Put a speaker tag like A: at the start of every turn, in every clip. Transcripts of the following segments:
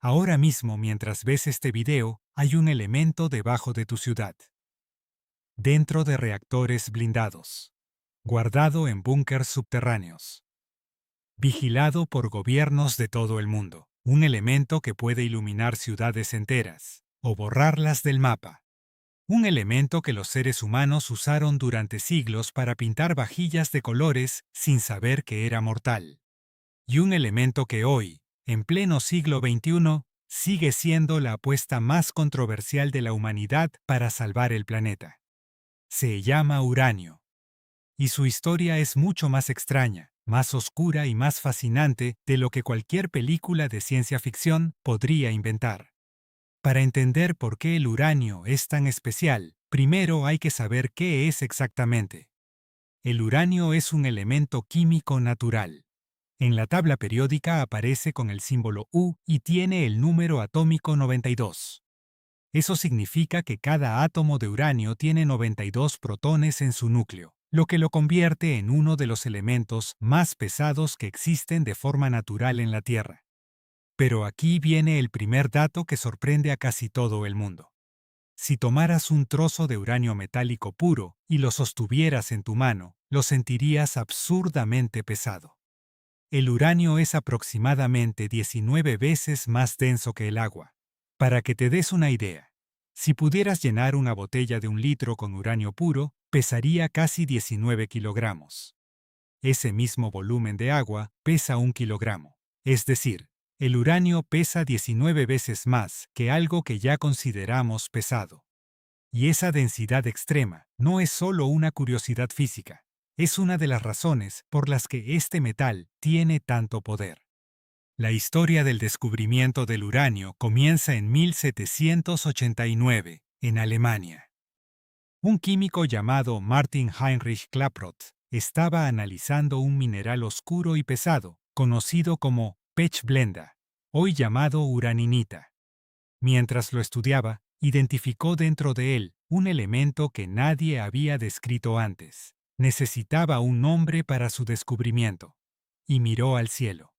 A: Ahora mismo, mientras ves este video, hay un elemento debajo de tu ciudad, dentro de reactores blindados, guardado en búnkers subterráneos, vigilado por gobiernos de todo el mundo. Un elemento que puede iluminar ciudades enteras o borrarlas del mapa. Un elemento que los seres humanos usaron durante siglos para pintar vajillas de colores sin saber que era mortal. Y un elemento que hoy, en pleno siglo XXI, sigue siendo la apuesta más controversial de la humanidad para salvar el planeta. Se llama uranio. Y su historia es mucho más extraña, más oscura y más fascinante de lo que cualquier película de ciencia ficción podría inventar. Para entender por qué el uranio es tan especial, primero hay que saber qué es exactamente. El uranio es un elemento químico natural. En la tabla periódica aparece con el símbolo U y tiene el número atómico 92. Eso significa que cada átomo de uranio tiene 92 protones en su núcleo, lo que lo convierte en uno de los elementos más pesados que existen de forma natural en la Tierra. Pero aquí viene el primer dato que sorprende a casi todo el mundo. Si tomaras un trozo de uranio metálico puro y lo sostuvieras en tu mano, lo sentirías absurdamente pesado. El uranio es aproximadamente 19 veces más denso que el agua. Para que te des una idea, si pudieras llenar una botella de 1 litro con uranio puro, pesaría casi 19 kilogramos. Ese mismo volumen de agua pesa 1 kilogramo. Es decir, el uranio pesa 19 veces más que algo que ya consideramos pesado. Y esa densidad extrema no es solo una curiosidad física, es una de las razones por las que este metal tiene tanto poder. La historia del descubrimiento del uranio comienza en 1789, en Alemania. Un químico llamado Martin Heinrich Klaproth estaba analizando un mineral oscuro y pesado, conocido como pechblenda, hoy llamado uraninita. Mientras lo estudiaba, identificó dentro de él un elemento que nadie había descrito antes. Necesitaba un nombre para su descubrimiento. Y miró al cielo.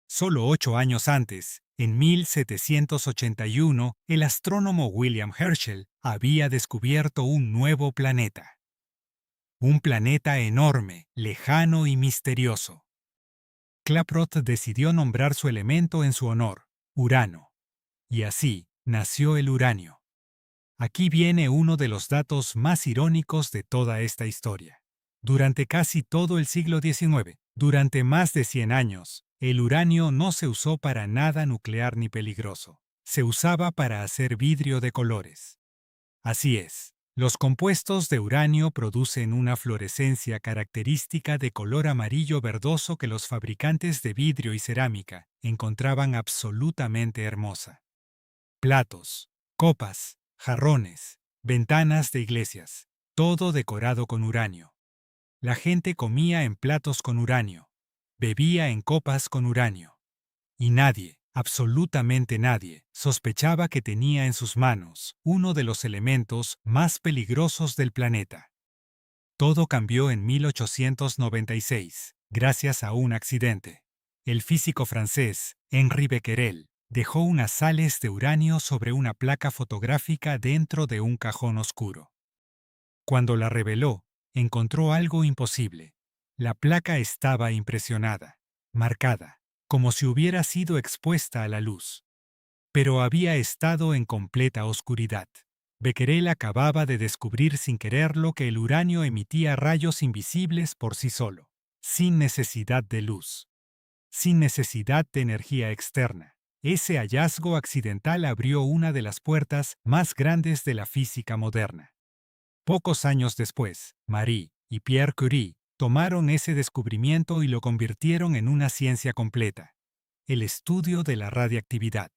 A: Solo 8 años antes, en 1781, el astrónomo William Herschel había descubierto un nuevo planeta. Un planeta enorme, lejano y misterioso. Klaproth decidió nombrar su elemento en su honor, Urano. Y así nació el uranio. Aquí viene uno de los datos más irónicos de toda esta historia. Durante casi todo el siglo XIX, durante más de 100 años, el uranio no se usó para nada nuclear ni peligroso. Se usaba para hacer vidrio de colores. Así es, los compuestos de uranio producen una fluorescencia característica de color amarillo verdoso que los fabricantes de vidrio y cerámica encontraban absolutamente hermosa. Platos, copas, jarrones, ventanas de iglesias, todo decorado con uranio. La gente comía en platos con uranio, bebía en copas con uranio. Y nadie, absolutamente nadie, sospechaba que tenía en sus manos uno de los elementos más peligrosos del planeta. Todo cambió en 1896, gracias a un accidente. El físico francés, Henri Becquerel, dejó unas sales de uranio sobre una placa fotográfica dentro de un cajón oscuro. Cuando la reveló, encontró algo imposible. La placa estaba impresionada, marcada, como si hubiera sido expuesta a la luz. Pero había estado en completa oscuridad. Becquerel acababa de descubrir sin quererlo que el uranio emitía rayos invisibles por sí solo, sin necesidad de luz, sin necesidad de energía externa. Ese hallazgo accidental abrió una de las puertas más grandes de la física moderna. Pocos años después, Marie y Pierre Curie tomaron ese descubrimiento y lo convirtieron en una ciencia completa: el estudio de la radiactividad.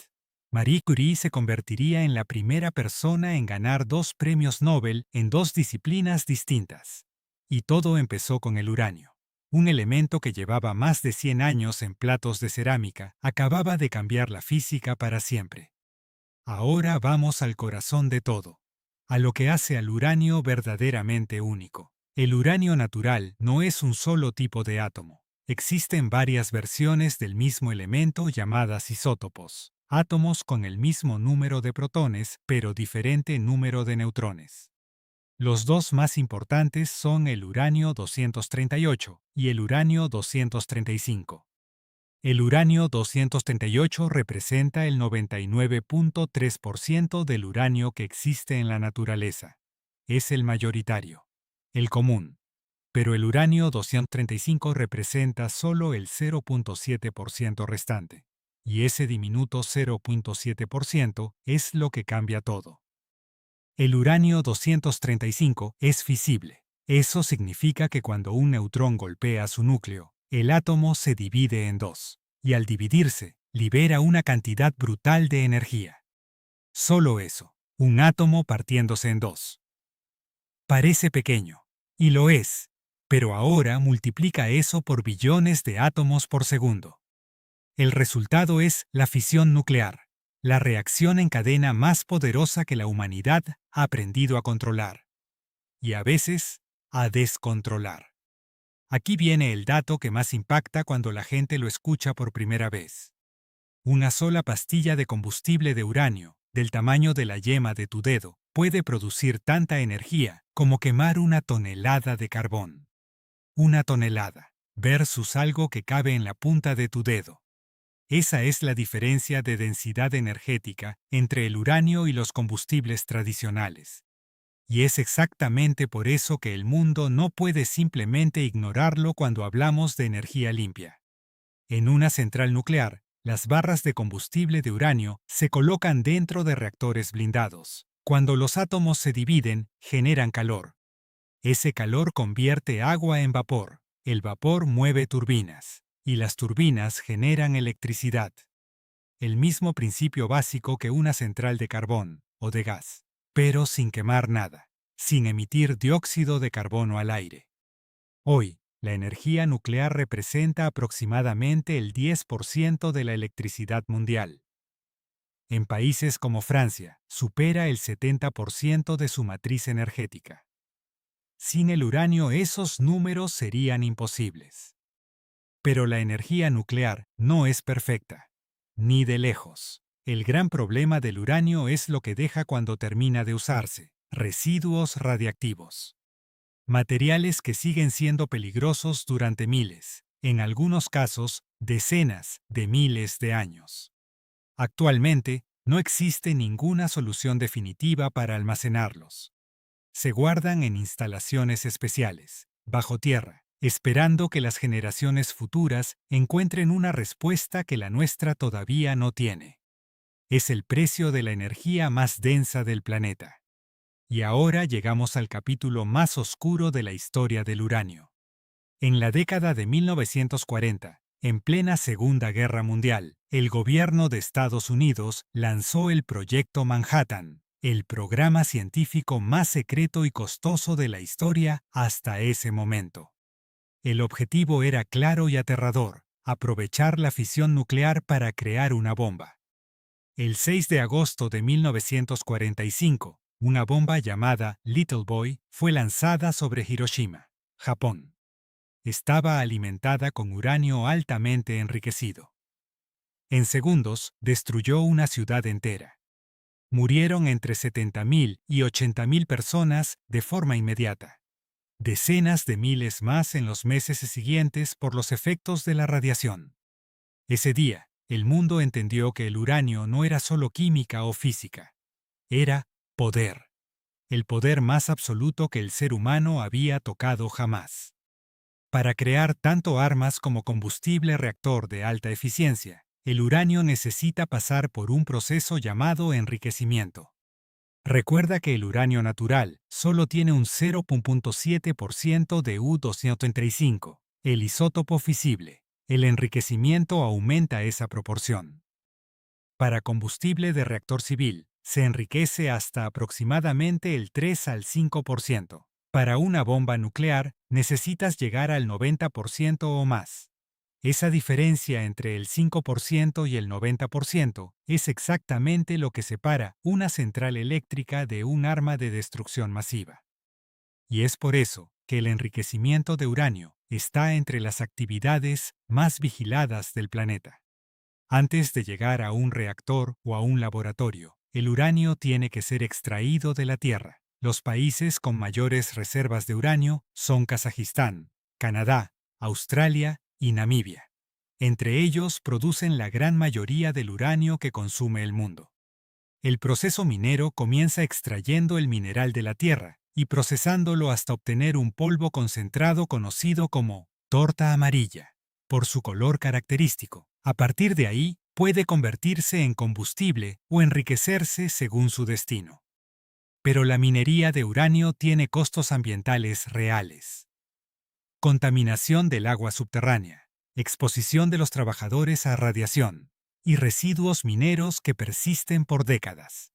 A: Marie Curie se convertiría en la primera persona en ganar 2 premios Nobel en 2 disciplinas distintas. Y todo empezó con el uranio. Un elemento que llevaba más de 100 años en platos de cerámica acababa de cambiar la física para siempre. Ahora vamos al corazón de todo, a lo que hace al uranio verdaderamente único. El uranio natural no es un solo tipo de átomo. Existen varias versiones del mismo elemento llamadas isótopos. átomos con el mismo número de protones pero diferente número de neutrones. Los dos más importantes son el uranio 238 y el uranio 235. El uranio 238 representa el 99.3% del uranio que existe en la naturaleza. Es el mayoritario, el común. Pero el uranio 235 representa solo el 0.7% restante. Y ese diminuto 0.7% es lo que cambia todo. El uranio 235 es fisible. Eso significa que cuando un neutrón golpea su núcleo, el átomo se divide en dos. Y al dividirse, libera una cantidad brutal de energía. Solo eso, un átomo partiéndose en dos. Parece pequeño, y lo es, pero ahora multiplica eso por billones de átomos por segundo. El resultado es la fisión nuclear, la reacción en cadena más poderosa que la humanidad ha aprendido a controlar. Y a veces, a descontrolar. Aquí viene el dato que más impacta cuando la gente lo escucha por primera vez. Una sola pastilla de combustible de uranio, del tamaño de la yema de tu dedo, puede producir tanta energía como quemar una tonelada de carbón. Una tonelada, versus algo que cabe en la punta de tu dedo. Esa es la diferencia de densidad energética entre el uranio y los combustibles tradicionales. Y es exactamente por eso que el mundo no puede simplemente ignorarlo cuando hablamos de energía limpia. En una central nuclear, las barras de combustible de uranio se colocan dentro de reactores blindados. Cuando los átomos se dividen, generan calor. Ese calor convierte agua en vapor. El vapor mueve turbinas. Y las turbinas generan electricidad. El mismo principio básico que una central de carbón o de gas, pero sin quemar nada, sin emitir dióxido de carbono al aire. Hoy, la energía nuclear representa aproximadamente el 10% de la electricidad mundial. En países como Francia, supera el 70% de su matriz energética. Sin el uranio esos números serían imposibles. Pero la energía nuclear no es perfecta, ni de lejos. El gran problema del uranio es lo que deja cuando termina de usarse, residuos radiactivos. Materiales que siguen siendo peligrosos durante miles, en algunos casos, decenas de miles de años. Actualmente, no existe ninguna solución definitiva para almacenarlos. Se guardan en instalaciones especiales, bajo tierra, esperando que las generaciones futuras encuentren una respuesta que la nuestra todavía no tiene. Es el precio de la energía más densa del planeta. Y ahora llegamos al capítulo más oscuro de la historia del uranio. En la década de 1940, en plena Segunda Guerra Mundial, el gobierno de Estados Unidos lanzó el Proyecto Manhattan, el programa científico más secreto y costoso de la historia hasta ese momento. El objetivo era claro y aterrador: aprovechar la fisión nuclear para crear una bomba. El 6 de agosto de 1945, una bomba llamada Little Boy fue lanzada sobre Hiroshima, Japón. Estaba alimentada con uranio altamente enriquecido. En segundos, destruyó una ciudad entera. Murieron entre 70.000 y 80.000 personas de forma inmediata. Decenas de miles más en los meses siguientes por los efectos de la radiación. Ese día, el mundo entendió que el uranio no era solo química o física. Era poder. El poder más absoluto que el ser humano había tocado jamás. Para crear tanto armas como combustible reactor de alta eficiencia, el uranio necesita pasar por un proceso llamado enriquecimiento. Recuerda que el uranio natural solo tiene un 0.7% de U-235, el isótopo fisible. El enriquecimiento aumenta esa proporción. Para combustible de reactor civil, se enriquece hasta aproximadamente el 3 al 5%. Para una bomba nuclear, necesitas llegar al 90% o más. Esa diferencia entre el 5% y el 90% es exactamente lo que separa una central eléctrica de un arma de destrucción masiva. Y es por eso que el enriquecimiento de uranio está entre las actividades más vigiladas del planeta. Antes de llegar a un reactor o a un laboratorio, el uranio tiene que ser extraído de la Tierra. Los países con mayores reservas de uranio son Kazajistán, Canadá, Australia y Namibia. Entre ellos producen la gran mayoría del uranio que consume el mundo. El proceso minero comienza extrayendo el mineral de la tierra y procesándolo hasta obtener un polvo concentrado conocido como torta amarilla, por su color característico. A partir de ahí, puede convertirse en combustible o enriquecerse según su destino. Pero la minería de uranio tiene costos ambientales reales. Contaminación del agua subterránea, exposición de los trabajadores a radiación y residuos mineros que persisten por décadas.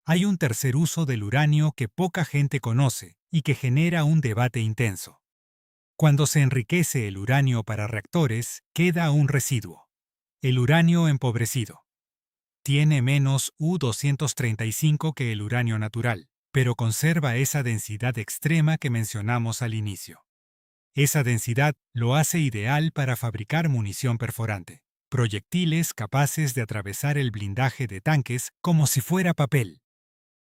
A: Hay un tercer uso del uranio que poca gente conoce y que genera un debate intenso. Cuando se enriquece el uranio para reactores, queda un residuo. El uranio empobrecido. Tiene menos U-235 que el uranio natural, pero conserva esa densidad extrema que mencionamos al inicio. Esa densidad lo hace ideal para fabricar munición perforante, proyectiles capaces de atravesar el blindaje de tanques como si fuera papel.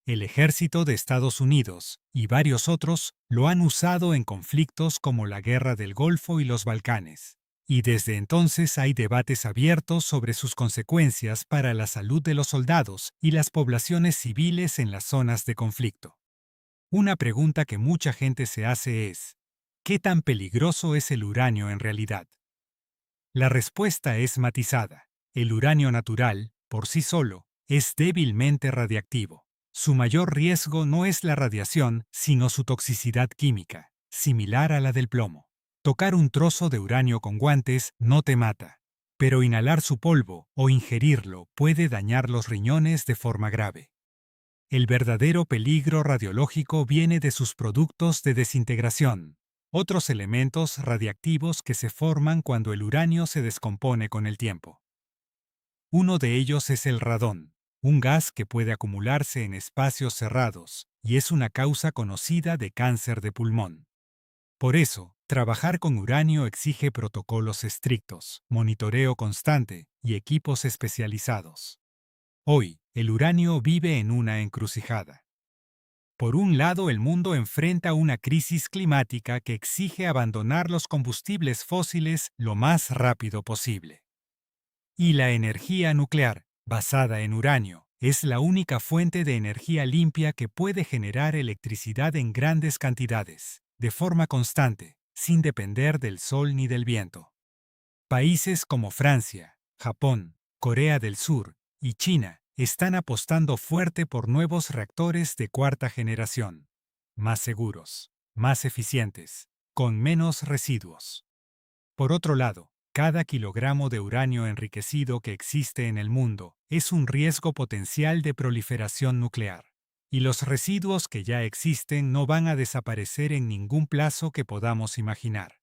A: El ejército de Estados Unidos y varios otros lo han usado en conflictos como la Guerra del Golfo y los Balcanes. Y desde entonces hay debates abiertos sobre sus consecuencias para la salud de los soldados y las poblaciones civiles en las zonas de conflicto. Una pregunta que mucha gente se hace es: ¿qué tan peligroso es el uranio en realidad? La respuesta es matizada. El uranio natural, por sí solo, es débilmente radiactivo. Su mayor riesgo no es la radiación, sino su toxicidad química, similar a la del plomo. Tocar un trozo de uranio con guantes no te mata, pero inhalar su polvo o ingerirlo puede dañar los riñones de forma grave. El verdadero peligro radiológico viene de sus productos de desintegración, otros elementos radiactivos que se forman cuando el uranio se descompone con el tiempo. Uno de ellos es el radón, un gas que puede acumularse en espacios cerrados y es una causa conocida de cáncer de pulmón. Por eso, trabajar con uranio exige protocolos estrictos, monitoreo constante y equipos especializados. Hoy, el uranio vive en una encrucijada. Por un lado, el mundo enfrenta una crisis climática que exige abandonar los combustibles fósiles lo más rápido posible. Y la energía nuclear, basada en uranio, es la única fuente de energía limpia que puede generar electricidad en grandes cantidades, de forma constante, sin depender del sol ni del viento. Países como Francia, Japón, Corea del Sur y China están apostando fuerte por nuevos reactores de cuarta generación, más seguros, más eficientes, con menos residuos. Por otro lado, cada kilogramo de uranio enriquecido que existe en el mundo es un riesgo potencial de proliferación nuclear, y los residuos que ya existen no van a desaparecer en ningún plazo que podamos imaginar.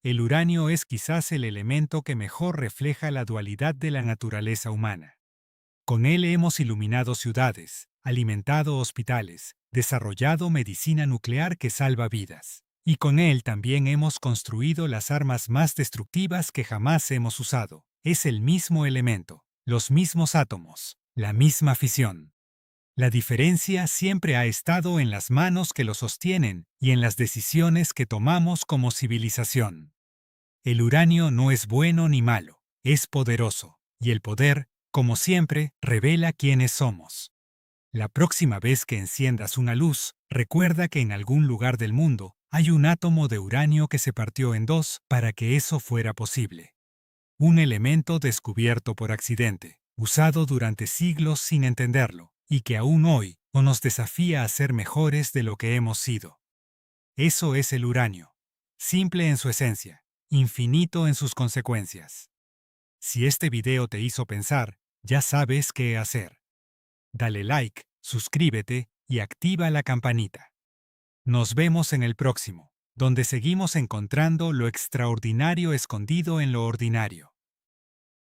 A: El uranio es quizás el elemento que mejor refleja la dualidad de la naturaleza humana. Con él hemos iluminado ciudades, alimentado hospitales, desarrollado medicina nuclear que salva vidas. Y con él también hemos construido las armas más destructivas que jamás hemos usado. Es el mismo elemento, los mismos átomos, la misma fisión. La diferencia siempre ha estado en las manos que lo sostienen y en las decisiones que tomamos como civilización. El uranio no es bueno ni malo, es poderoso, y el poder, como siempre, revela quiénes somos. La próxima vez que enciendas una luz, recuerda que en algún lugar del mundo hay un átomo de uranio que se partió en dos para que eso fuera posible. Un elemento descubierto por accidente, usado durante siglos sin entenderlo, y que aún hoy nos desafía a ser mejores de lo que hemos sido. Eso es el uranio. Simple en su esencia, infinito en sus consecuencias. Si este video te hizo pensar, ya sabes qué hacer. Dale like, suscríbete y activa la campanita. Nos vemos en el próximo, donde seguimos encontrando lo extraordinario escondido en lo ordinario.